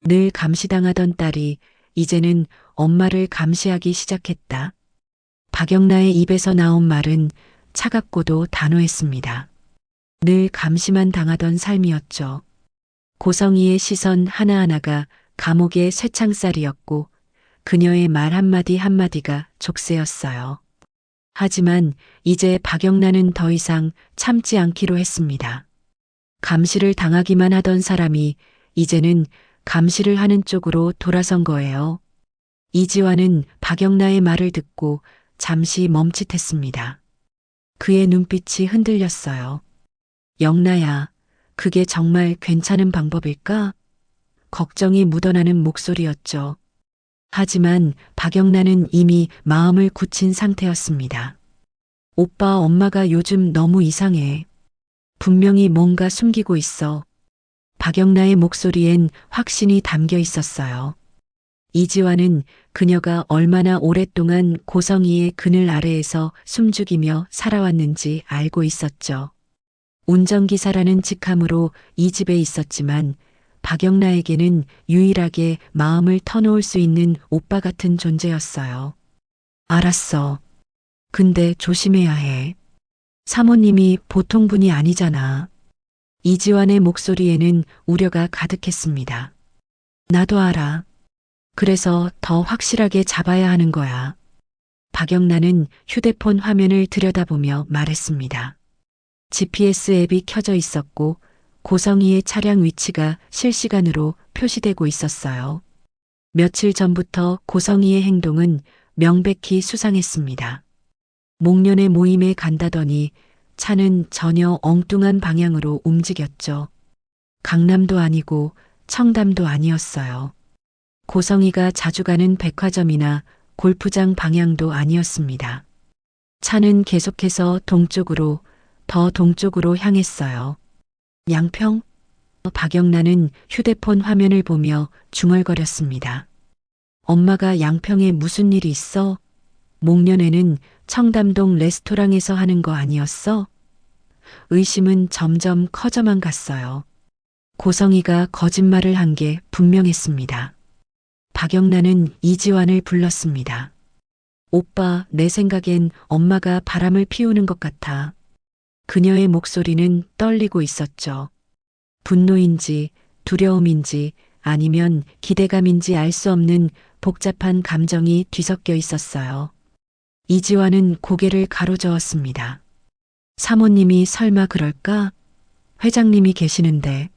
늘 감시당하던 딸이 이제는 엄마를 감시하기 시작했다. 박영나의 입에서 나온 말은 차갑고도 단호했습니다. 늘 감시만 당하던 삶이었죠. 고성이의 시선 하나하나가 감옥의 쇠창살이었고 그녀의 말 한마디 한마디가 족쇄였어요. 하지만 이제 박영란은 더 이상 참지 않기로 했습니다. 감시를 당하기만 하던 사람이 이제는 감시를 하는 쪽으로 돌아선 거예요. 이지환은 박영나의 말을 듣고 잠시 멈칫했습니다. 그의 눈빛이 흔들렸어요. 영나야, 그게 정말 괜찮은 방법일까? 걱정이 묻어나는 목소리였죠. 하지만 박영란은 이미 마음을 굳힌 상태였습니다. 오빠, 엄마가 요즘 너무 이상해. 분명히 뭔가 숨기고 있어. 박영나의 목소리엔 확신이 담겨 있었어요. 이지환은 그녀가 얼마나 오랫동안 고성이의 그늘 아래에서 숨죽이며 살아왔는지 알고 있었죠. 운전기사라는 직함으로 이 집에 있었지만 박영나에게는 유일하게 마음을 터놓을 수 있는 오빠 같은 존재였어요. 알았어. 근데 조심해야 해. 사모님이 보통 분이 아니잖아. 이지환의 목소리에는 우려가 가득했습니다. 나도 알아. 그래서 더 확실하게 잡아야 하는 거야. 박영란은 휴대폰 화면을 들여다보며 말했습니다. GPS 앱이 켜져 있었고 고성이의 차량 위치가 실시간으로 표시되고 있었어요. 며칠 전부터 고성이의 행동은 명백히 수상했습니다. 목련의 모임에 간다더니 차는 전혀 엉뚱한 방향으로 움직였죠. 강남도 아니고 청담도 아니었어요. 고성이가 자주 가는 백화점이나 골프장 방향도 아니었습니다. 차는 계속해서 동쪽으로, 더 동쪽으로 향했어요. 양평? 박영란은 휴대폰 화면을 보며 중얼거렸습니다. 엄마가 양평에 무슨 일이 있어? 목련에는 청담동 레스토랑에서 하는 거 아니었어? 의심은 점점 커져만 갔어요. 고성이가 거짓말을 한 게 분명했습니다. 박영란은 이지환을 불렀습니다. 오빠, 내 생각엔 엄마가 바람을 피우는 것 같아. 그녀의 목소리는 떨리고 있었죠. 분노인지 두려움인지 아니면 기대감인지 알 수 없는 복잡한 감정이 뒤섞여 있었어요. 이지환은 고개를 가로저었습니다. 사모님이 설마 그럴까? 회장님이 계시는데.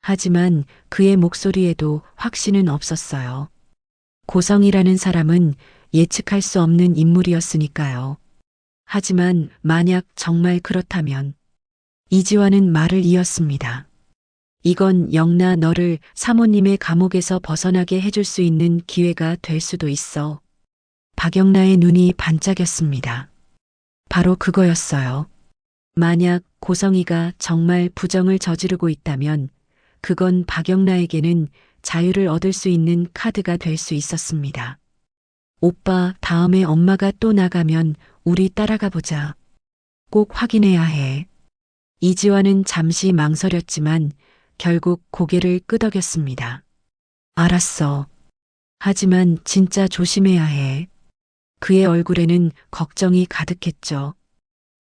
하지만 그의 목소리에도 확신은 없었어요. 고성이라는 사람은 예측할 수 없는 인물이었으니까요. 하지만 만약 정말 그렇다면 이지환은 말을 이었습니다. 이건 영나 너를 사모님의 감옥에서 벗어나게 해줄 수 있는 기회가 될 수도 있어. 박영나의 눈이 반짝였습니다. 바로 그거였어요. 만약 고성이가 정말 부정을 저지르고 있다면 그건 박영나에게는 자유를 얻을 수 있는 카드가 될 수 있었습니다. 오빠, 다음에 엄마가 또 나가면 우리 따라가 보자. 꼭 확인해야 해. 이지환은 잠시 망설였지만 결국 고개를 끄덕였습니다. 알았어. 하지만 진짜 조심해야 해. 그의 얼굴에는 걱정이 가득했죠.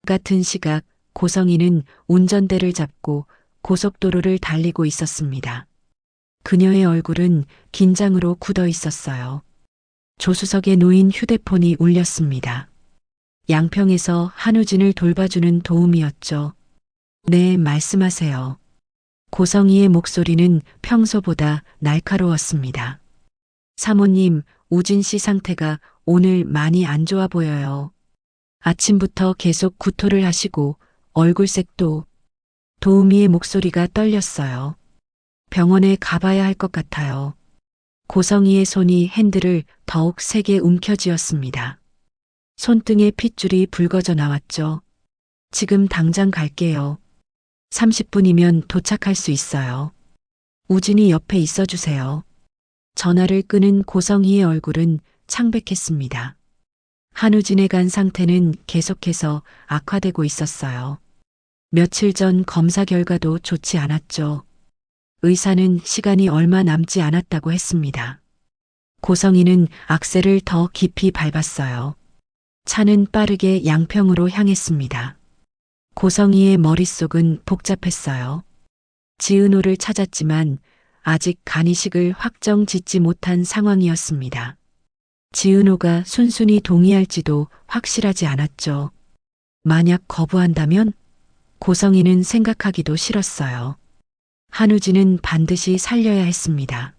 같은 시각 고성이는 운전대를 잡고 고속도로를 달리고 있었습니다. 그녀의 얼굴은 긴장으로 굳어 있었어요. 조수석에 놓인 휴대폰이 울렸습니다. 양평에서 한우진을 돌봐주는 도움이었죠. 네, 말씀하세요. 고성이의 목소리는 평소보다 날카로웠습니다. 사모님, 우진 씨 상태가 오늘 많이 안 좋아 보여요. 아침부터 계속 구토를 하시고 얼굴색도. 도우미의 목소리가 떨렸어요. 병원에 가봐야 할 것 같아요. 고성이의 손이 핸들을 더욱 세게 움켜쥐었습니다. 손등에 핏줄이 붉어져 나왔죠. 지금 당장 갈게요. 30분이면 도착할 수 있어요. 우진이 옆에 있어주세요. 전화를 끄는 고성이의 얼굴은 창백했습니다. 한우진의 간 상태는 계속해서 악화되고 있었어요. 며칠 전 검사 결과도 좋지 않았죠. 의사는 시간이 얼마 남지 않았다고 했습니다. 고성이는 악셀을 더 깊이 밟았어요. 차는 빠르게 양평으로 향했습니다. 고성이의 머릿속은 복잡했어요. 지은호를 찾았지만 아직 간이식을 확정 짓지 못한 상황이었습니다. 지은호가 순순히 동의할지도 확실하지 않았죠. 만약 거부한다면 고성이는 생각하기도 싫었어요. 한우진은 반드시 살려야 했습니다.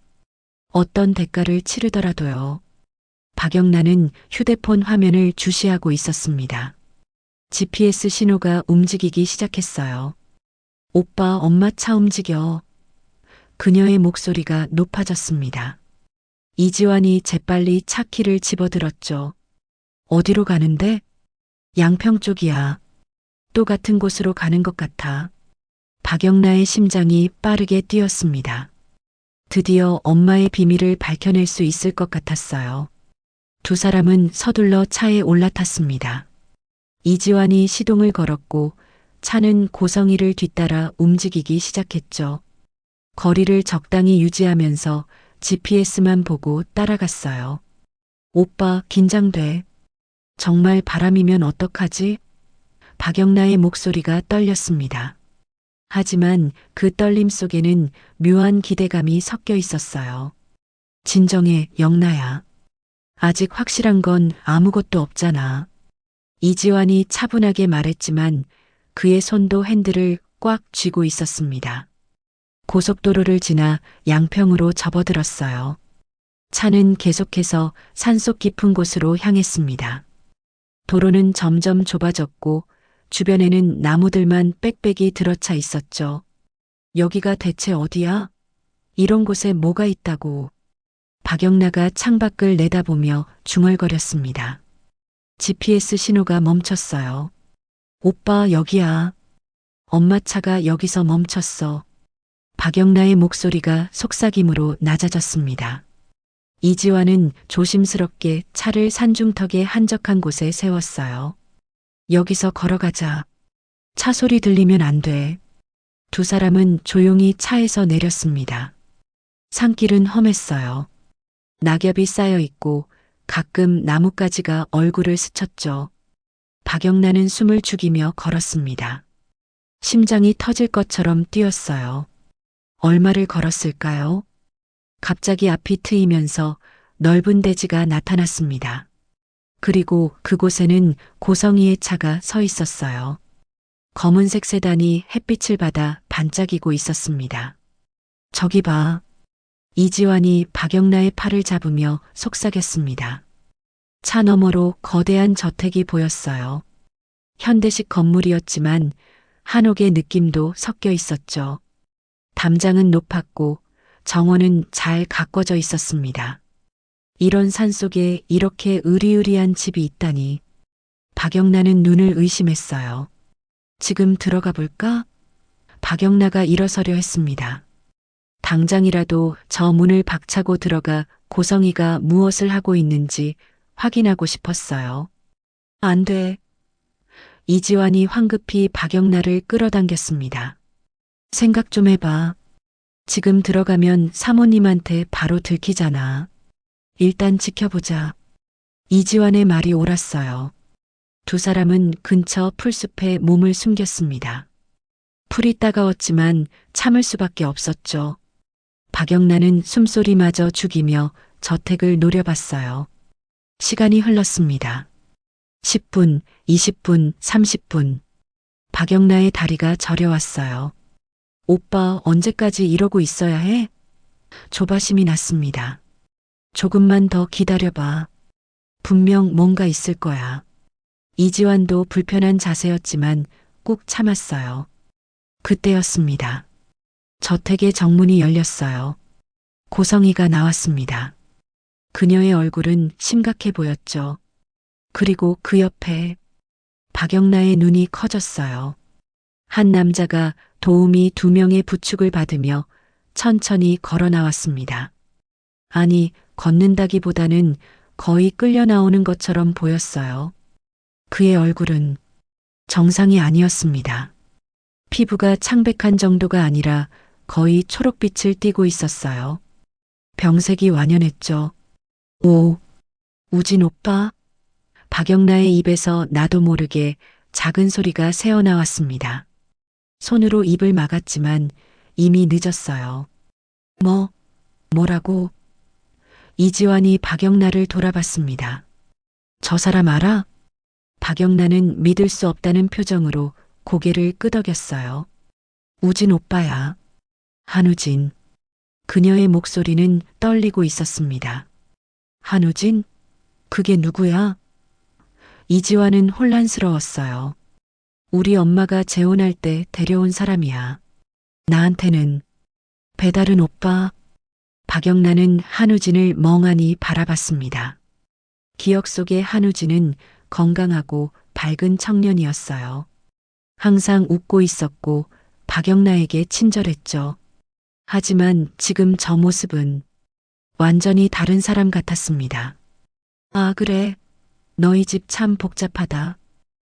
어떤 대가를 치르더라도요. 박영란은 휴대폰 화면을 주시하고 있었습니다. GPS 신호가 움직이기 시작했어요. 오빠, 엄마 차 움직여. 그녀의 목소리가 높아졌습니다. 이지환이 재빨리 차 키를 집어들었죠. 어디로 가는데? 양평 쪽이야. 또 같은 곳으로 가는 것 같아. 박영라의 심장이 빠르게 뛰었습니다. 드디어 엄마의 비밀을 밝혀낼 수 있을 것 같았어요. 두 사람은 서둘러 차에 올라탔습니다. 이지환이 시동을 걸었고 차는 고성이를 뒤따라 움직이기 시작했죠. 거리를 적당히 유지하면서 GPS만 보고 따라갔어요. 오빠, 긴장돼. 정말 바람이면 어떡하지? 박영라의 목소리가 떨렸습니다. 하지만 그 떨림 속에는 묘한 기대감이 섞여 있었어요. 진정해, 영라야. 아직 확실한 건 아무것도 없잖아. 이지환이 차분하게 말했지만 그의 손도 핸들을 꽉 쥐고 있었습니다. 고속도로를 지나 양평으로 접어들었어요. 차는 계속해서 산속 깊은 곳으로 향했습니다. 도로는 점점 좁아졌고 주변에는 나무들만 빽빽이 들어차 있었죠. 여기가 대체 어디야? 이런 곳에 뭐가 있다고. 박영라가 창밖을 내다보며 중얼거렸습니다. GPS 신호가 멈췄어요. 오빠, 여기야. 엄마 차가 여기서 멈췄어. 박영라의 목소리가 속삭임으로 낮아졌습니다. 이지환은 조심스럽게 차를 산중턱의 한적한 곳에 세웠어요. 여기서 걸어가자. 차 소리 들리면 안 돼. 두 사람은 조용히 차에서 내렸습니다. 산길은 험했어요. 낙엽이 쌓여 있고 가끔 나뭇가지가 얼굴을 스쳤죠. 박영란은 숨을 죽이며 걸었습니다. 심장이 터질 것처럼 뛰었어요. 얼마를 걸었을까요? 갑자기 앞이 트이면서 넓은 대지가 나타났습니다. 그리고 그곳에는 고성이의 차가 서 있었어요. 검은색 세단이 햇빛을 받아 반짝이고 있었습니다. 저기 봐. 이지환이 박영라의 팔을 잡으며 속삭였습니다. 차 너머로 거대한 저택이 보였어요. 현대식 건물이었지만 한옥의 느낌도 섞여 있었죠. 담장은 높았고 정원은 잘 가꿔져 있었습니다. 이런 산속에 이렇게 으리으리한 집이 있다니. 박영란은 눈을 의심했어요. 지금 들어가 볼까? 박영라가 일어서려 했습니다. 당장이라도 저 문을 박차고 들어가 고성이가 무엇을 하고 있는지 확인하고 싶었어요. 안 돼. 이지환이 황급히 박영라를 끌어당겼습니다. 생각 좀 해봐. 지금 들어가면 사모님한테 바로 들키잖아. 일단 지켜보자. 이지환의 말이 옳았어요. 두 사람은 근처 풀숲에 몸을 숨겼습니다. 풀이 따가웠지만 참을 수밖에 없었죠. 박영란은 숨소리마저 죽이며 저택을 노려봤어요. 시간이 흘렀습니다. 10분, 20분, 30분. 박영라의 다리가 저려왔어요. 오빠, 언제까지 이러고 있어야 해? 조바심이 났습니다. 조금만 더 기다려봐. 분명 뭔가 있을 거야. 이지환도 불편한 자세였지만 꾹 참았어요. 그때였습니다. 저택의 정문이 열렸어요. 고성이가 나왔습니다. 그녀의 얼굴은 심각해 보였죠. 그리고 그 옆에 박영라의 눈이 커졌어요. 한 남자가 도우미 2명의 부축을 받으며 천천히 걸어 나왔습니다. 아니, 걷는다기보다는 거의 끌려 나오는 것처럼 보였어요. 그의 얼굴은 정상이 아니었습니다. 피부가 창백한 정도가 아니라 거의 초록빛을 띠고 있었어요. 병색이 완연했죠. 오, 우진 오빠? 박영나의 입에서 나도 모르게 작은 소리가 새어나왔습니다. 손으로 입을 막았지만 이미 늦었어요. 뭐라고? 이지환이 박영나를 돌아봤습니다. 저 사람 알아? 박영나는 믿을 수 없다는 표정으로 고개를 끄덕였어요. 우진 오빠야. 한우진. 그녀의 목소리는 떨리고 있었습니다. 한우진? 그게 누구야? 이지환은 혼란스러웠어요. 우리 엄마가 재혼할 때 데려온 사람이야. 나한테는. 배다른 오빠. 박영란은 한우진을 멍하니 바라봤습니다. 기억 속의 한우진은 건강하고 밝은 청년이었어요. 항상 웃고 있었고 박영나에게 친절했죠. 하지만 지금 저 모습은 완전히 다른 사람 같았습니다. 아, 그래. 너희 집 참 복잡하다.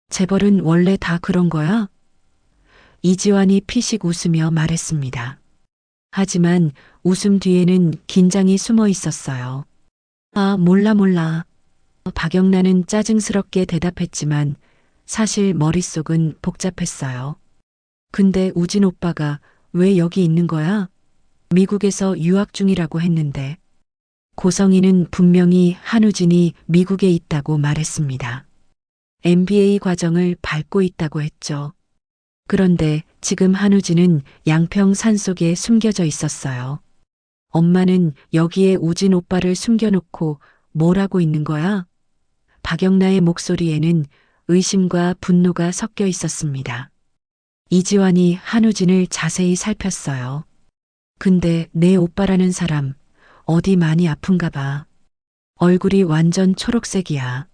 재벌은 원래 다 그런 거야? 이지환이 피식 웃으며 말했습니다. 하지만 웃음 뒤에는 긴장이 숨어 있었어요. 아, 몰라. 박영란은 짜증스럽게 대답했지만 사실 머릿속은 복잡했어요. 근데 우진 오빠가 왜 여기 있는 거야? 미국에서 유학 중이라고 했는데. 고성희는 분명히 한우진이 미국에 있다고 말했습니다. MBA 과정을 밟고 있다고 했죠. 그런데 지금 한우진은 양평 산속에 숨겨져 있었어요. 엄마는 여기에 우진 오빠를 숨겨놓고 뭘 하고 있는 거야? 박영나의 목소리에는 의심과 분노가 섞여 있었습니다. 이지환이 한우진을 자세히 살폈어요. 근데 내 오빠라는 사람 어디 많이 아픈가 봐. 얼굴이 완전 초록색이야.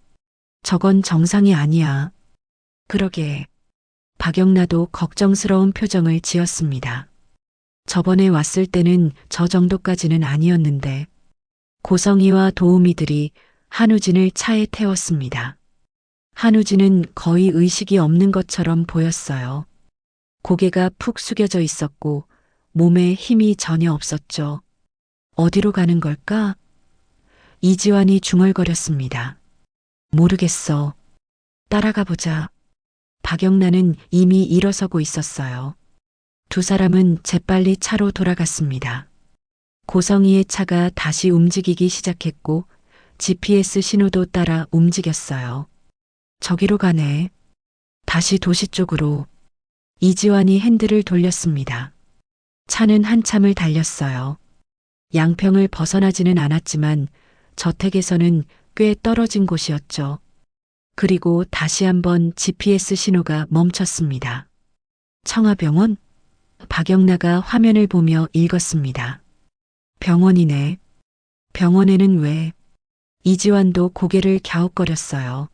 저건 정상이 아니야. 그러게. 박영나도 걱정스러운 표정을 지었습니다. 저번에 왔을 때는 저 정도까지는 아니었는데. 고성희와 도우미들이 한우진을 차에 태웠습니다. 한우진은 거의 의식이 없는 것처럼 보였어요. 고개가 푹 숙여져 있었고 몸에 힘이 전혀 없었죠. 어디로 가는 걸까? 이지환이 중얼거렸습니다. 모르겠어. 따라가 보자. 박영란은 이미 일어서고 있었어요. 두 사람은 재빨리 차로 돌아갔습니다. 고성희의 차가 다시 움직이기 시작했고 GPS 신호도 따라 움직였어요. 저기로 가네. 다시 도시 쪽으로. 이지환이 핸들을 돌렸습니다. 차는 한참을 달렸어요. 양평을 벗어나지는 않았지만 저택에서는 꽤 떨어진 곳이었죠. 그리고 다시 한번 GPS 신호가 멈췄습니다. 청아병원? 박영나가 화면을 보며 읽었습니다. 병원이네. 병원에는 왜? 이지환도 고개를 갸웃거렸어요.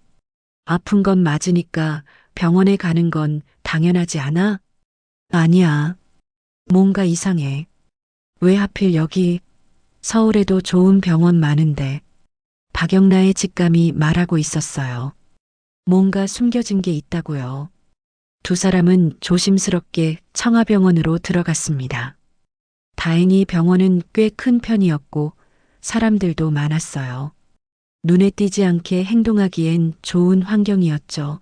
아픈 건 맞으니까 병원에 가는 건 당연하지 않아? 아니야. 뭔가 이상해. 왜 하필 여기? 서울에도 좋은 병원 많은데. 박영나의 직감이 말하고 있었어요. 뭔가 숨겨진 게 있다고요. 두 사람은 조심스럽게 청아병원으로 들어갔습니다. 다행히 병원은 꽤 큰 편이었고 사람들도 많았어요. 눈에 띄지 않게 행동하기엔 좋은 환경이었죠.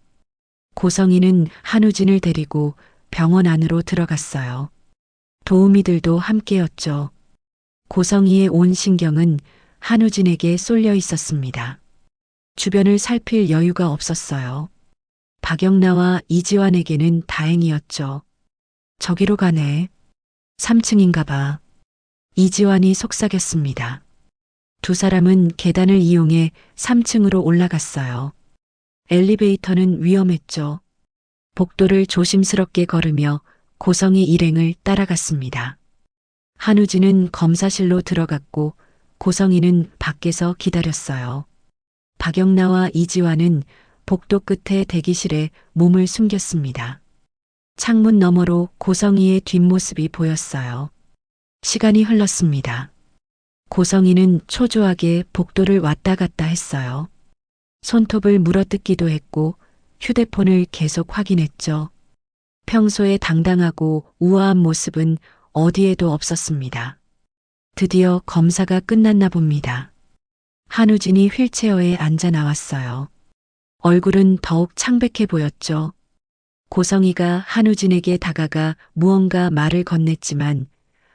고성희는 한우진을 데리고 병원 안으로 들어갔어요. 도우미들도 함께였죠. 고성희의 온 신경은 한우진에게 쏠려 있었습니다. 주변을 살필 여유가 없었어요. 박영나와 이지환에게는 다행이었죠. 저기로 가네. 3층인가 봐. 이지환이 속삭였습니다. 두 사람은 계단을 이용해 3층으로 올라갔어요. 엘리베이터는 위험했죠. 복도를 조심스럽게 걸으며 고성희 일행을 따라갔습니다. 한우진은 검사실로 들어갔고 고성희는 밖에서 기다렸어요. 박영나와 이지환은 복도 끝에 대기실에 몸을 숨겼습니다. 창문 너머로 고성희의 뒷모습이 보였어요. 시간이 흘렀습니다. 고성희는 초조하게 복도를 왔다 갔다 했어요. 손톱을 물어뜯기도 했고 휴대폰을 계속 확인했죠. 평소에 당당하고 우아한 모습은 어디에도 없었습니다. 드디어 검사가 끝났나 봅니다. 한우진이 휠체어에 앉아 나왔어요. 얼굴은 더욱 창백해 보였죠. 고성이가 한우진에게 다가가 무언가 말을 건넸지만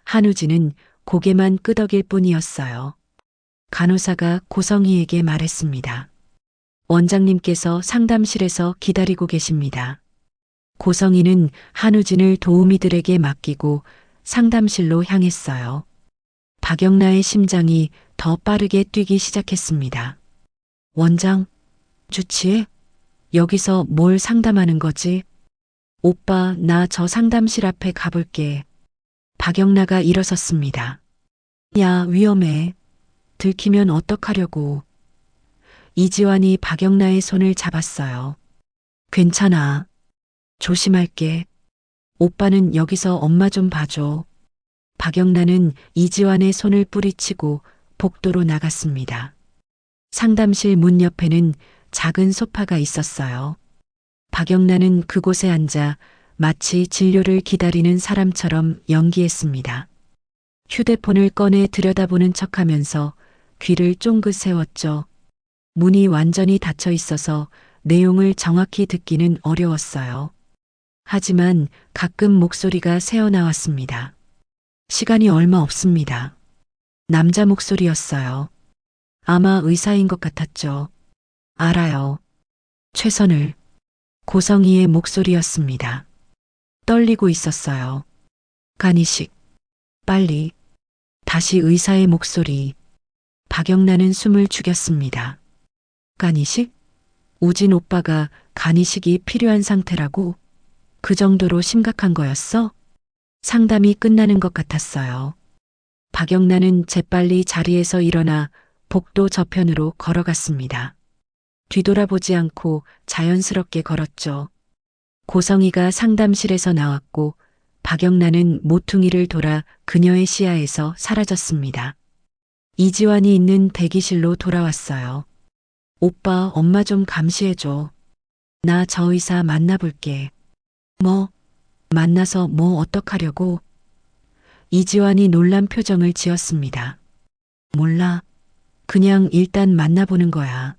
한우진은 고개만 끄덕일 뿐이었어요. 간호사가 고성이에게 말했습니다. 원장님께서 상담실에서 기다리고 계십니다. 고성이는 한우진을 도우미들에게 맡기고 상담실로 향했어요. 박영나의 심장이 더 빠르게 뛰기 시작했습니다. 원장, 주치의? 여기서 뭘 상담하는 거지? 오빠, 나 저 상담실 앞에 가볼게. 박영나가 일어섰습니다. 야, 위험해. 들키면 어떡하려고. 이지환이 박영나의 손을 잡았어요. 괜찮아. 조심할게. 오빠는 여기서 엄마 좀 봐줘. 박영나는 이지환의 손을 뿌리치고 복도로 나갔습니다. 상담실 문 옆에는 작은 소파가 있었어요. 박영나는 그곳에 앉아 마치 진료를 기다리는 사람처럼 연기했습니다. 휴대폰을 꺼내 들여다보는 척하면서 귀를 쫑긋 세웠죠. 문이 완전히 닫혀 있어서 내용을 정확히 듣기는 어려웠어요. 하지만 가끔 목소리가 새어나왔습니다. 시간이 얼마 없습니다. 남자 목소리였어요. 아마 의사인 것 같았죠. 알아요. 최선을. 고성이의 목소리였습니다. 떨리고 있었어요. 간이식. 빨리. 다시 의사의 목소리. 박영란은 숨을 죽였습니다. 간이식? 우진 오빠가 간이식이 필요한 상태라고? 그 정도로 심각한 거였어? 상담이 끝나는 것 같았어요. 박영란은 재빨리 자리에서 일어나 복도 저편으로 걸어갔습니다. 뒤돌아보지 않고 자연스럽게 걸었죠. 고성이가 상담실에서 나왔고 박영란은 모퉁이를 돌아 그녀의 시야에서 사라졌습니다. 이지환이 있는 대기실로 돌아왔어요. 오빠, 엄마 좀 감시해줘. 나 저 의사 만나볼게. 뭐? 만나서 뭐 어떡하려고? 이지환이 놀란 표정을 지었습니다. 몰라. 그냥 일단 만나보는 거야.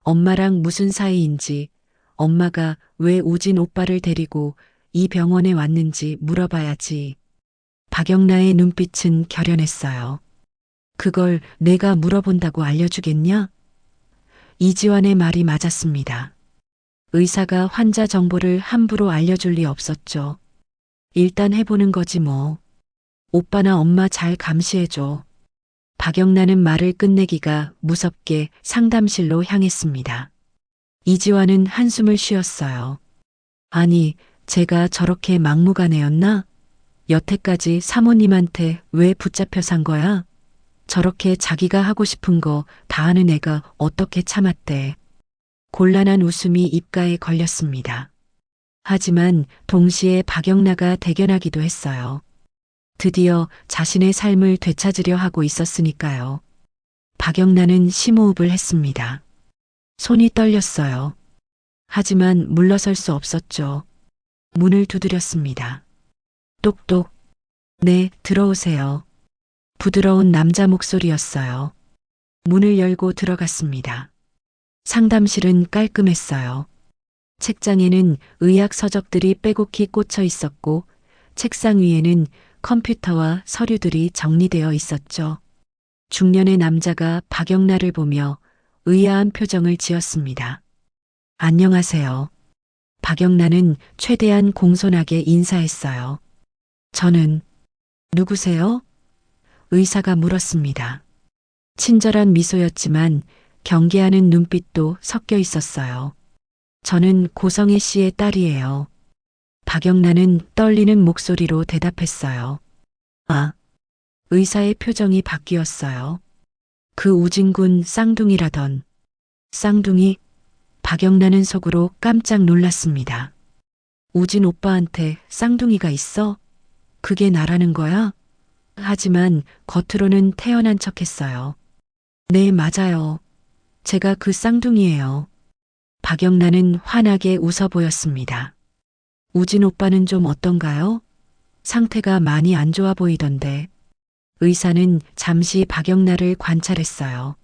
엄마랑 무슨 사이인지, 엄마가 왜 우진 오빠를 데리고 이 병원에 왔는지 물어봐야지. 박영나의 눈빛은 결연했어요. 그걸 내가 물어본다고 알려주겠냐? 이지환의 말이 맞았습니다. 의사가 환자 정보를 함부로 알려줄 리 없었죠. 일단 해보는 거지 뭐. 오빠나 엄마 잘 감시해줘. 박영란은 말을 끝내기가 무섭게 상담실로 향했습니다. 이지환은 한숨을 쉬었어요. 아니, 제가 저렇게 막무가내였나? 여태까지 사모님한테 왜 붙잡혀 산 거야? 저렇게 자기가 하고 싶은 거 다 하는 애가 어떻게 참았대. 곤란한 웃음이 입가에 걸렸습니다. 하지만 동시에 박영나가 대견하기도 했어요. 드디어 자신의 삶을 되찾으려 하고 있었으니까요. 박영나는 심호흡을 했습니다. 손이 떨렸어요. 하지만 물러설 수 없었죠. 문을 두드렸습니다. 똑똑. 네, 들어오세요. 부드러운 남자 목소리였어요. 문을 열고 들어갔습니다. 상담실은 깔끔했어요. 책장에는 의학 서적들이 빼곡히 꽂혀 있었고 책상 위에는 컴퓨터와 서류들이 정리되어 있었죠. 중년의 남자가 박영나를 보며 의아한 표정을 지었습니다. 안녕하세요. 박영나는 최대한 공손하게 인사했어요. 저는 누구세요? 의사가 물었습니다. 친절한 미소였지만 경계하는 눈빛도 섞여 있었어요. 저는 고성애 씨의 딸이에요. 박영란은 떨리는 목소리로 대답했어요. 아, 의사의 표정이 바뀌었어요. 그 우진군 쌍둥이라던. 쌍둥이? 박영란은 속으로 깜짝 놀랐습니다. 우진 오빠한테 쌍둥이가 있어? 그게 나라는 거야? 하지만 겉으로는 태연한 척했어요. 네, 맞아요. 제가 그 쌍둥이예요. 박영란은 환하게 웃어 보였습니다. 우진 오빠는 좀 어떤가요? 상태가 많이 안 좋아 보이던데. 의사는 잠시 박영란을 관찰했어요.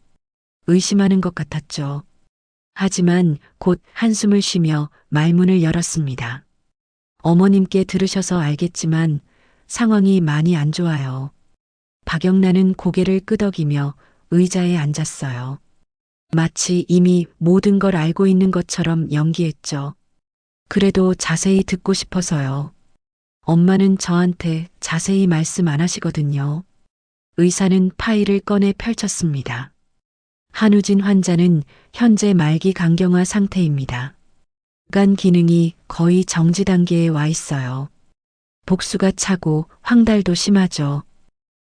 의심하는 것 같았죠. 하지만 곧 한숨을 쉬며 말문을 열었습니다. 어머님께 들으셔서 알겠지만 상황이 많이 안 좋아요. 박영란은 고개를 끄덕이며 의자에 앉았어요. 마치 이미 모든 걸 알고 있는 것처럼 연기했죠. 그래도 자세히 듣고 싶어서요. 엄마는 저한테 자세히 말씀 안 하시거든요. 의사는 파일을 꺼내 펼쳤습니다. 한우진 환자는 현재 말기 간경화 상태입니다. 간 기능이 거의 정지 단계에 와 있어요. 복수가 차고 황달도 심하죠.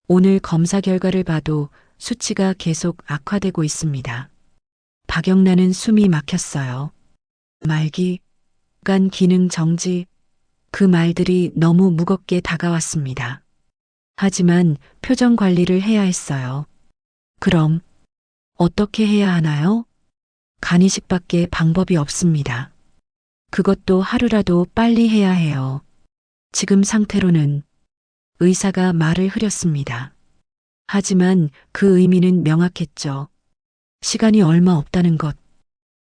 오늘 검사 결과를 봐도 수치가 계속 악화되고 있습니다. 박영란은 숨이 막혔어요. 말기, 간 기능 정지, 그 말들이 너무 무겁게 다가왔습니다. 하지만 표정 관리를 해야 했어요. 그럼 어떻게 해야 하나요? 간이식밖에 방법이 없습니다. 그것도 하루라도 빨리 해야 해요. 지금 상태로는. 의사가 말을 흐렸습니다. 하지만 그 의미는 명확했죠. 시간이 얼마 없다는 것.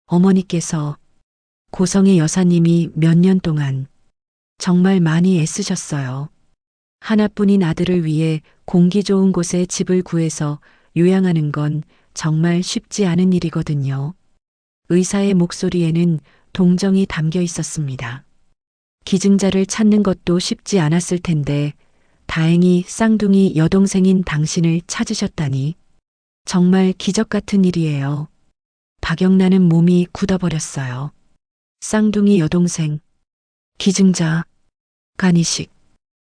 어머니께서, 고성의 여사님이 몇 년 동안 정말 많이 애쓰셨어요. 하나뿐인 아들을 위해 공기 좋은 곳에 집을 구해서 요양하는 건 정말 쉽지 않은 일이거든요. 의사의 목소리에는 동정이 담겨 있었습니다. 기증자를 찾는 것도 쉽지 않았을 텐데 다행히 쌍둥이 여동생인 당신을 찾으셨다니 정말 기적 같은 일이에요. 박영란은 몸이 굳어버렸어요. 쌍둥이 여동생, 기증자, 간이식.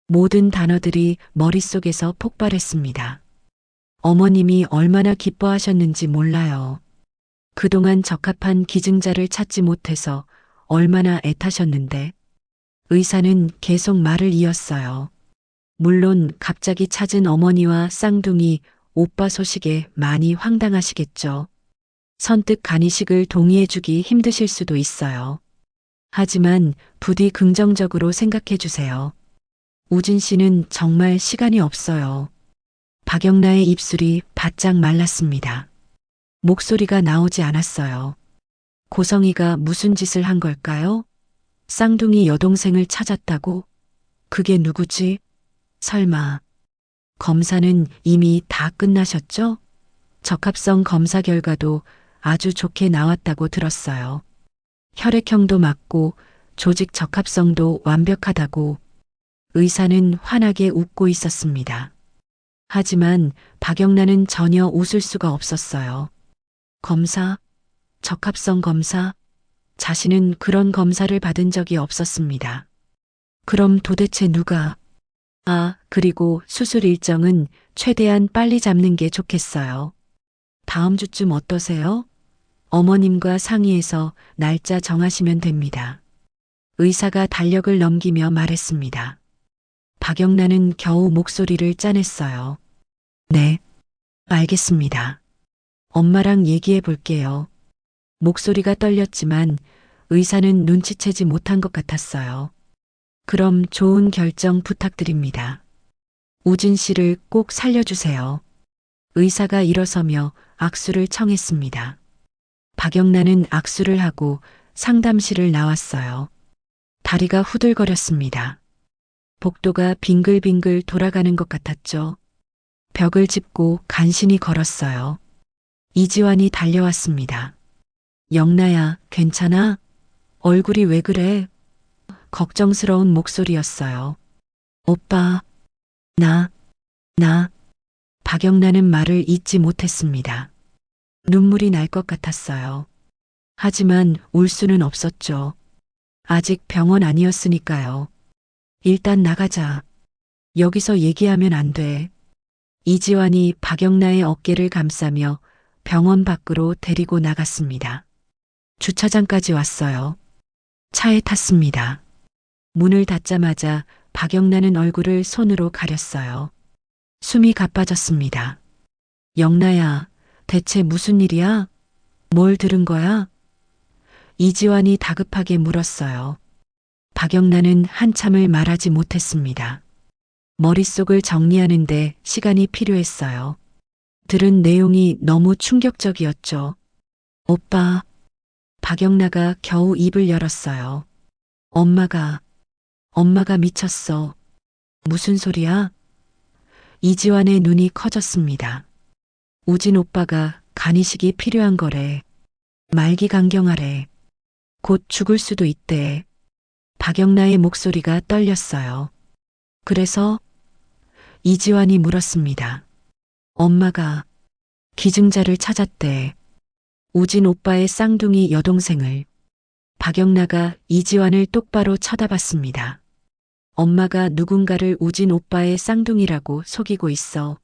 모든 단어들이 머릿속에서 폭발했습니다. 어머님이 얼마나 기뻐하셨는지 몰라요. 그동안 적합한 기증자를 찾지 못해서 얼마나 애타셨는데. 의사는 계속 말을 이었어요. 물론 갑자기 찾은 어머니와 쌍둥이 오빠 소식에 많이 황당하시겠죠. 선뜻 간이식을 동의해주기 힘드실 수도 있어요. 하지만 부디 긍정적으로 생각해 주세요. 우진 씨는 정말 시간이 없어요. 박영란의 입술이 바짝 말랐습니다. 목소리가 나오지 않았어요. 고성이가 무슨 짓을 한 걸까요? 쌍둥이 여동생을 찾았다고? 그게 누구지? 설마. 검사는 이미 다 끝나셨죠? 적합성 검사 결과도 아주 좋게 나왔다고 들었어요. 혈액형도 맞고 조직 적합성도 완벽하다고. 의사는 환하게 웃고 있었습니다. 하지만 박영란은 전혀 웃을 수가 없었어요. 검사? 적합성 검사? 자신은 그런 검사를 받은 적이 없었습니다. 그럼 도대체 누가? 그리고 수술 일정은 최대한 빨리 잡는 게 좋겠어요. 다음 주쯤 어떠세요? 어머님과 상의해서 날짜 정하시면 됩니다. 의사가 달력을 넘기며 말했습니다. 박영란은 겨우 목소리를 짜냈어요. 네, 알겠습니다. 엄마랑 얘기해 볼게요. 목소리가 떨렸지만 의사는 눈치채지 못한 것 같았어요. 그럼 좋은 결정 부탁드립니다. 우진 씨를 꼭 살려주세요. 의사가 일어서며 악수를 청했습니다. 박영란은 악수를 하고 상담실을 나왔어요. 다리가 후들거렸습니다. 복도가 빙글빙글 돌아가는 것 같았죠. 벽을 짚고 간신히 걸었어요. 이지환이 달려왔습니다. 영나야, 괜찮아? 얼굴이 왜 그래? 걱정스러운 목소리였어요. 오빠, 나. 박영란은 말을 잇지 못했습니다. 눈물이 날 것 같았어요. 하지만 울 수는 없었죠. 아직 병원 아니었으니까요. 일단 나가자. 여기서 얘기하면 안 돼. 이지환이 박영란의 어깨를 감싸며 병원 밖으로 데리고 나갔습니다. 주차장까지 왔어요. 차에 탔습니다. 문을 닫자마자 박영란은 얼굴을 손으로 가렸어요. 숨이 가빠졌습니다. 영나야, 대체 무슨 일이야? 뭘 들은 거야? 이지환이 다급하게 물었어요. 박영란은 한참을 말하지 못했습니다. 머릿속을 정리하는데 시간이 필요했어요. 들은 내용이 너무 충격적이었죠. 오빠, 박영나가 겨우 입을 열었어요. 엄마가 미쳤어. 무슨 소리야? 이지환의 눈이 커졌습니다. 우진 오빠가 간이식이 필요한 거래. 말기강경하래. 곧 죽을 수도 있대. 박영나의 목소리가 떨렸어요. 그래서 이지환이 물었습니다. 엄마가 기증자를 찾았대. 우진 오빠의 쌍둥이 여동생을. 박영나가 이지환을 똑바로 쳐다봤습니다. 엄마가 누군가를 우진 오빠의 쌍둥이라고 속이고 있어.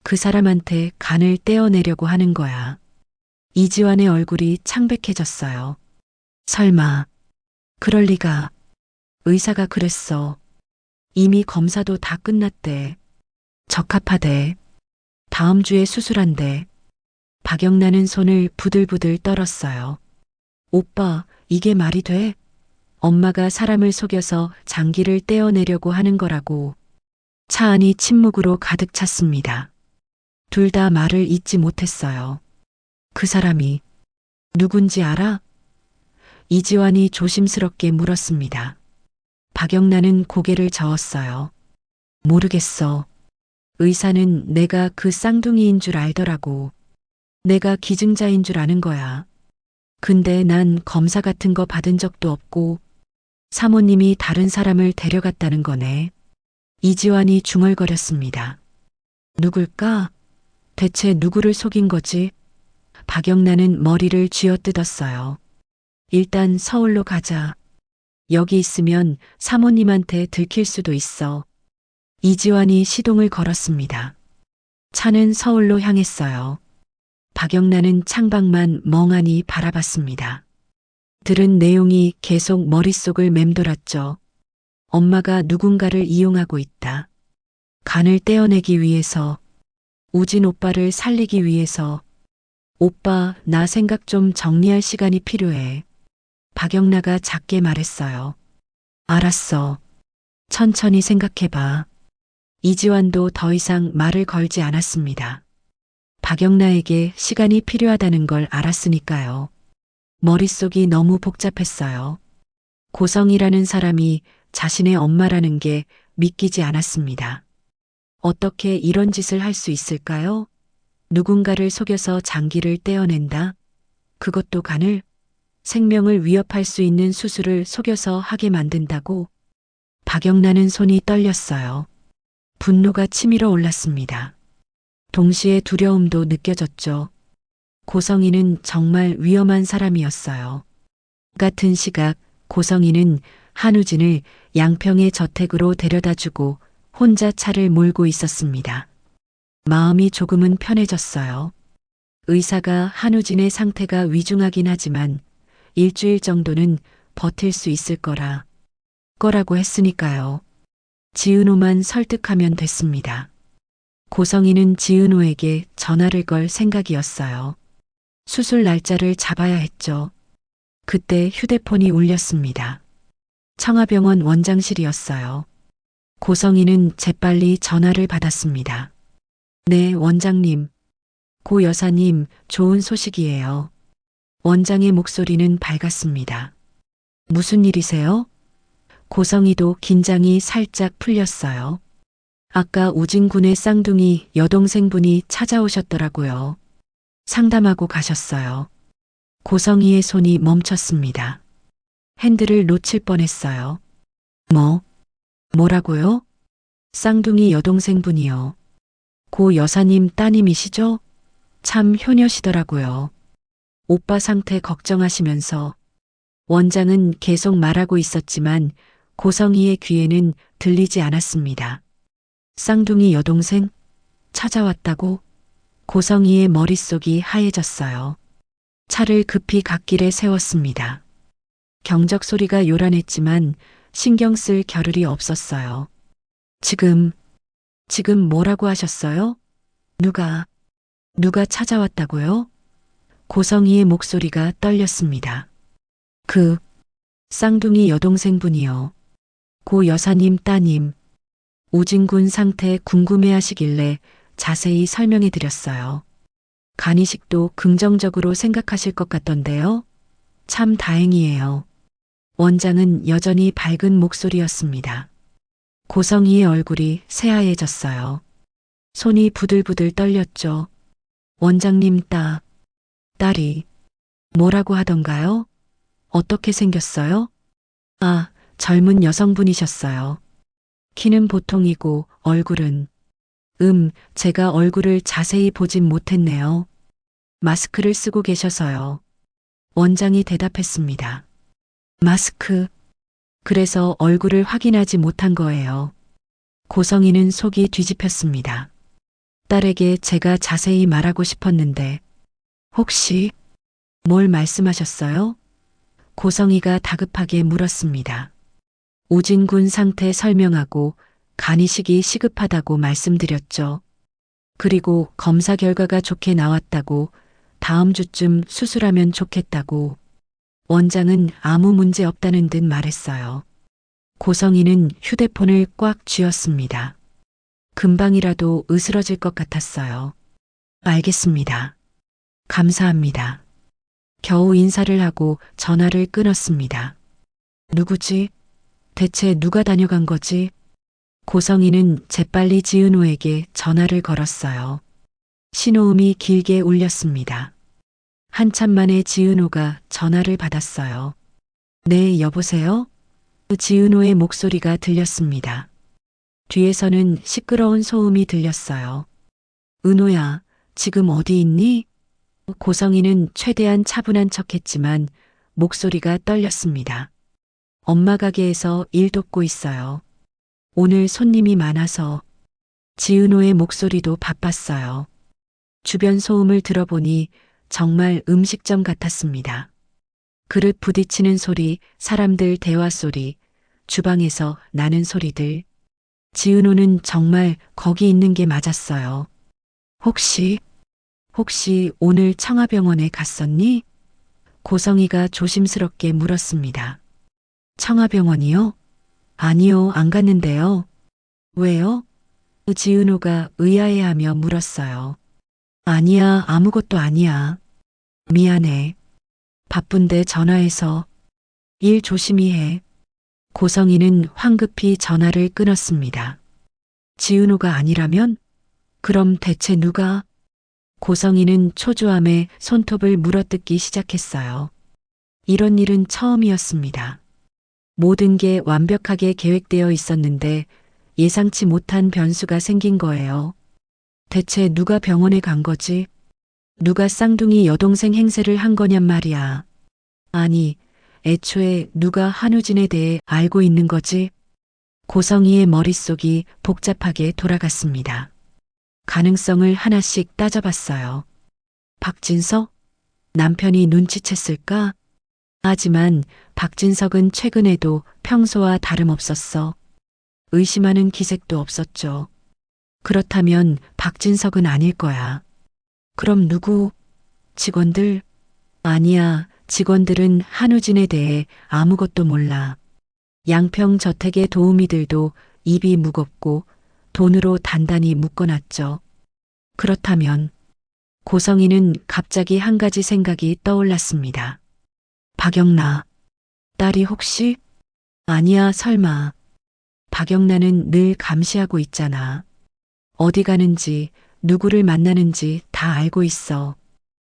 그 사람한테 간을 떼어내려고 하는 거야. 이지환의 얼굴이 창백해졌어요. 설마, 그럴 리가. 의사가 그랬어. 이미 검사도 다 끝났대. 적합하대. 다음 주에 수술한대. 박영나는 손을 부들부들 떨었어요. 오빠, 이게 말이 돼? 엄마가 사람을 속여서 장기를 떼어내려고 하는 거라고. 차 안이 침묵으로 가득 찼습니다. 둘 다 말을 잇지 못했어요. 그 사람이 누군지 알아? 이지환이 조심스럽게 물었습니다. 박영나는 고개를 저었어요. 모르겠어. 의사는 내가 그 쌍둥이인 줄 알더라고. 내가 기증자인 줄 아는 거야. 근데 난 검사 같은 거 받은 적도 없고 사모님이 다른 사람을 데려갔다는 거네. 이지환이 중얼거렸습니다. 누굴까? 대체 누구를 속인 거지? 박영나는 머리를 쥐어뜯었어요. 일단 서울로 가자. 여기 있으면 사모님한테 들킬 수도 있어. 이지환이 시동을 걸었습니다. 차는 서울로 향했어요. 박영나는 창밖만 멍하니 바라봤습니다. 들은 내용이 계속 머릿속을 맴돌았죠. 엄마가 누군가를 이용하고 있다. 간을 떼어내기 위해서, 우진 오빠를 살리기 위해서. 오빠, 나 생각 좀 정리할 시간이 필요해. 박영나가 작게 말했어요. 알았어. 천천히 생각해봐. 이지환도 더 이상 말을 걸지 않았습니다. 박영나에게 시간이 필요하다는 걸 알았으니까요. 머릿속이 너무 복잡했어요. 고성이라는 사람이 자신의 엄마라는 게 믿기지 않았습니다. 어떻게 이런 짓을 할 수 있을까요? 누군가를 속여서 장기를 떼어낸다? 그것도 간을? 생명을 위협할 수 있는 수술을 속여서 하게 만든다고? 박영나는 손이 떨렸어요. 분노가 치밀어 올랐습니다. 동시에 두려움도 느껴졌죠. 고성이는 정말 위험한 사람이었어요. 같은 시각 고성이는 한우진을 양평의 저택으로 데려다주고 혼자 차를 몰고 있었습니다. 마음이 조금은 편해졌어요. 의사가 한우진의 상태가 위중하긴 하지만 일주일 정도는 버틸 수 있을 거라고 했으니까요. 지은호만 설득하면 됐습니다. 고성이는 지은호에게 전화를 걸 생각이었어요. 수술 날짜를 잡아야 했죠. 그때 휴대폰이 울렸습니다. 청아병원 원장실이었어요. 고성이는 재빨리 전화를 받았습니다. 네, 원장님. 고 여사님, 좋은 소식이에요. 원장의 목소리는 밝았습니다. 무슨 일이세요? 고성이도 긴장이 살짝 풀렸어요. 아까 우진군의 쌍둥이 여동생분이 찾아오셨더라고요. 상담하고 가셨어요. 고성이의 손이 멈췄습니다. 핸들을 놓칠 뻔했어요. 뭐라고요? 쌍둥이 여동생분이요. 고 여사님 따님이시죠? 참 효녀시더라고요. 오빠 상태 걱정하시면서. 원장은 계속 말하고 있었지만 고성이의 귀에는 들리지 않았습니다. 쌍둥이 여동생? 찾아왔다고? 고성이의 머릿속이 하얘졌어요. 차를 급히 갓길에 세웠습니다. 경적 소리가 요란했지만 신경 쓸 겨를이 없었어요. 지금 뭐라고 하셨어요? 누가 찾아왔다고요? 고성이의 목소리가 떨렸습니다. 그 쌍둥이 여동생분이요. 고 여사님 따님. 우진군 상태 궁금해하시길래 자세히 설명해 드렸어요. 간이식도 긍정적으로 생각하실 것 같던데요. 참 다행이에요. 원장은 여전히 밝은 목소리였습니다. 고성이의 얼굴이 새하얘졌어요. 손이 부들부들 떨렸죠. 원장님 딸이 뭐라고 하던가요? 어떻게 생겼어요? 아, 젊은 여성분이셨어요. 키는 보통이고 얼굴은 제가 얼굴을 자세히 보진 못했네요. 마스크를 쓰고 계셔서요. 원장이 대답했습니다. 마스크. 그래서 얼굴을 확인하지 못한 거예요. 고성이는 속이 뒤집혔습니다. 딸에게 제가 자세히 말하고 싶었는데, 혹시 뭘 말씀하셨어요? 고성이가 다급하게 물었습니다. 우진군 상태 설명하고 간이식이 시급하다고 말씀드렸죠. 그리고 검사 결과가 좋게 나왔다고 다음 주쯤 수술하면 좋겠다고. 원장은 아무 문제 없다는 듯 말했어요. 고성이는 휴대폰을 꽉 쥐었습니다. 금방이라도 으스러질 것 같았어요. 알겠습니다. 감사합니다. 겨우 인사를 하고 전화를 끊었습니다. 누구지? 대체 누가 다녀간 거지? 고성이는 재빨리 지은호에게 전화를 걸었어요. 신호음이 길게 울렸습니다. 한참 만에 지은호가 전화를 받았어요. 네, 여보세요? 지은호의 목소리가 들렸습니다. 뒤에서는 시끄러운 소음이 들렸어요. 은호야, 지금 어디 있니? 고성이는 최대한 차분한 척했지만 목소리가 떨렸습니다. 엄마 가게에서 일 돕고 있어요. 오늘 손님이 많아서. 지은호의 목소리도 바빴어요. 주변 소음을 들어보니 정말 음식점 같았습니다. 그릇 부딪히는 소리, 사람들 대화 소리, 주방에서 나는 소리들. 지은호는 정말 거기 있는 게 맞았어요. 혹시 오늘 청아병원에 갔었니? 고성이가 조심스럽게 물었습니다. 청아병원이요? 아니요, 안 갔는데요. 왜요? 지은호가 의아해하며 물었어요. 아니야, 아무것도 아니야. 미안해. 바쁜데 전화해서. 일 조심히 해. 고성이는 황급히 전화를 끊었습니다. 지은호가 아니라면? 그럼 대체 누가? 고성이는 초조함에 손톱을 물어뜯기 시작했어요. 이런 일은 처음이었습니다. 모든 게 완벽하게 계획되어 있었는데 예상치 못한 변수가 생긴 거예요. 대체 누가 병원에 간 거지? 누가 쌍둥이 여동생 행세를 한 거냔 말이야. 아니, 애초에 누가 한우진에 대해 알고 있는 거지? 고성이의 머릿속이 복잡하게 돌아갔습니다. 가능성을 하나씩 따져봤어요. 박진석? 남편이 눈치챘을까? 하지만 박진석은 최근에도 평소와 다름없었어. 의심하는 기색도 없었죠. 그렇다면 박진석은 아닐 거야. 그럼 누구? 직원들? 아니야, 직원들은 한우진에 대해 아무것도 몰라. 양평 저택의 도우미들도 입이 무겁고 돈으로 단단히 묶어놨죠. 그렇다면 고성이는 갑자기 한 가지 생각이 떠올랐습니다. 박영나, 딸이 혹시? 아니야, 설마. 박영나는 늘 감시하고 있잖아. 어디 가는지, 누구를 만나는지 다 알고 있어.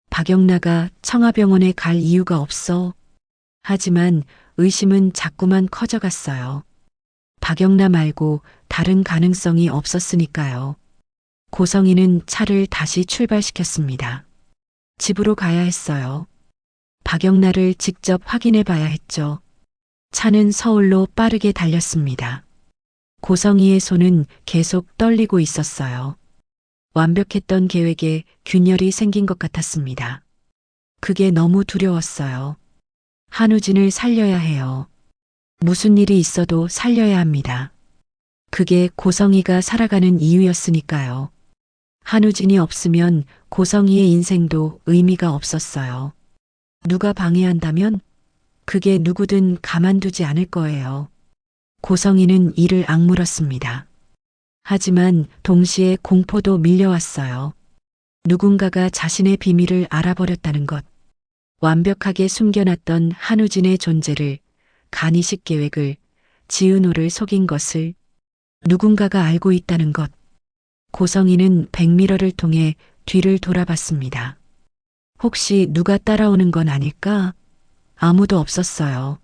박영나가 청아병원에 갈 이유가 없어. 하지만 의심은 자꾸만 커져갔어요. 박영나 말고 다른 가능성이 없었으니까요. 고성이는 차를 다시 출발시켰습니다. 집으로 가야 했어요. 박영나를 직접 확인해 봐야 했죠. 차는 서울로 빠르게 달렸습니다. 고성이의 손은 계속 떨리고 있었어요. 완벽했던 계획에 균열이 생긴 것 같았습니다. 그게 너무 두려웠어요. 한우진을 살려야 해요. 무슨 일이 있어도 살려야 합니다. 그게 고성이가 살아가는 이유였으니까요. 한우진이 없으면 고성이의 인생도 의미가 없었어요. 누가 방해한다면 그게 누구든 가만두지 않을 거예요. 고성이는 이를 악물었습니다. 하지만 동시에 공포도 밀려왔어요. 누군가가 자신의 비밀을 알아버렸다는 것. 완벽하게 숨겨놨던 한우진의 존재를, 간이식 계획을, 지은호를 속인 것을 누군가가 알고 있다는 것. 고성이는 백미러를 통해 뒤를 돌아봤습니다. 혹시 누가 따라오는 건 아닐까? 아무도 없었어요.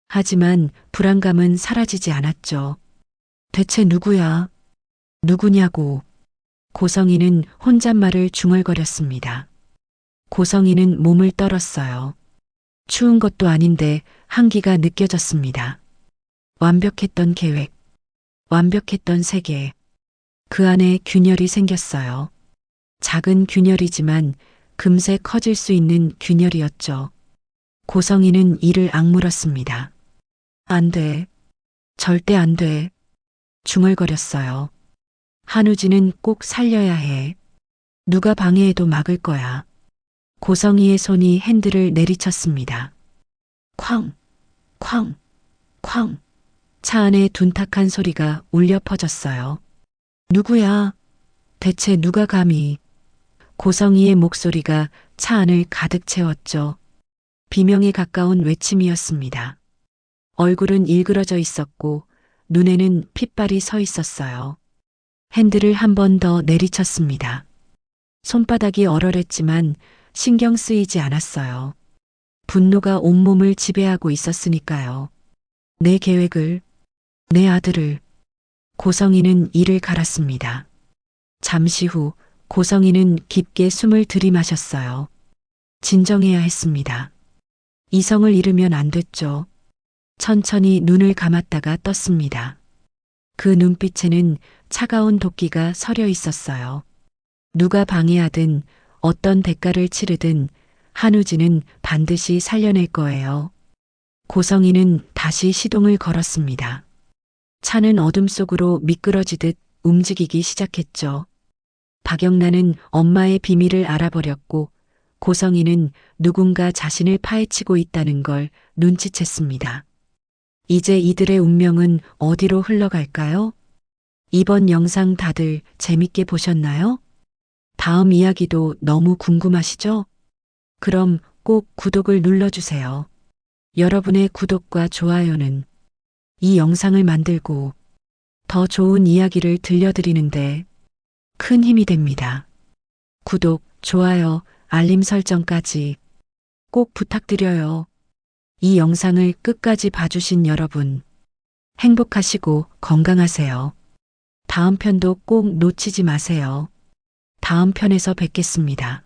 하지만 불안감은 사라지지 않았죠. 대체 누구야? 누구냐고. 고성이는 혼잣말을 중얼거렸습니다. 고성이는 몸을 떨었어요. 추운 것도 아닌데 한기가 느껴졌습니다. 완벽했던 계획, 완벽했던 세계. 그 안에 균열이 생겼어요. 작은 균열이지만 금세 커질 수 있는 균열이었죠. 고성이는 이를 악물었습니다. 안 돼. 절대 안 돼. 중얼거렸어요. 한우진은 꼭 살려야 해. 누가 방해해도 막을 거야. 고성이의 손이 핸들을 내리쳤습니다. 쾅, 쾅, 쾅. 차 안에 둔탁한 소리가 울려 퍼졌어요. 누구야? 대체 누가 감히? 고성이의 목소리가 차 안을 가득 채웠죠. 비명에 가까운 외침이었습니다. 얼굴은 일그러져 있었고 눈에는 핏발이 서 있었어요. 핸들을 한 번 더 내리쳤습니다. 손바닥이 얼얼했지만 신경 쓰이지 않았어요. 분노가 온몸을 지배하고 있었으니까요. 내 계획을, 내 아들을. 고성이는 이를 갈았습니다. 잠시 후 고성이는 깊게 숨을 들이마셨어요. 진정해야 했습니다. 이성을 잃으면 안 됐죠. 천천히 눈을 감았다가 떴습니다. 그 눈빛에는 차가운 도끼가 서려 있었어요. 누가 방해하든 어떤 대가를 치르든 한우진은 반드시 살려낼 거예요. 고성이는 다시 시동을 걸었습니다. 차는 어둠 속으로 미끄러지듯 움직이기 시작했죠. 박영란은 엄마의 비밀을 알아버렸고 고성이는 누군가 자신을 파헤치고 있다는 걸 눈치챘습니다. 이제 이들의 운명은 어디로 흘러갈까요? 이번 영상 다들 재밌게 보셨나요? 다음 이야기도 너무 궁금하시죠? 그럼 꼭 구독을 눌러주세요. 여러분의 구독과 좋아요는 이 영상을 만들고 더 좋은 이야기를 들려드리는데 큰 힘이 됩니다. 구독, 좋아요, 알림 설정까지 꼭 부탁드려요. 이 영상을 끝까지 봐주신 여러분, 행복하시고 건강하세요. 다음 편도 꼭 놓치지 마세요. 다음 편에서 뵙겠습니다.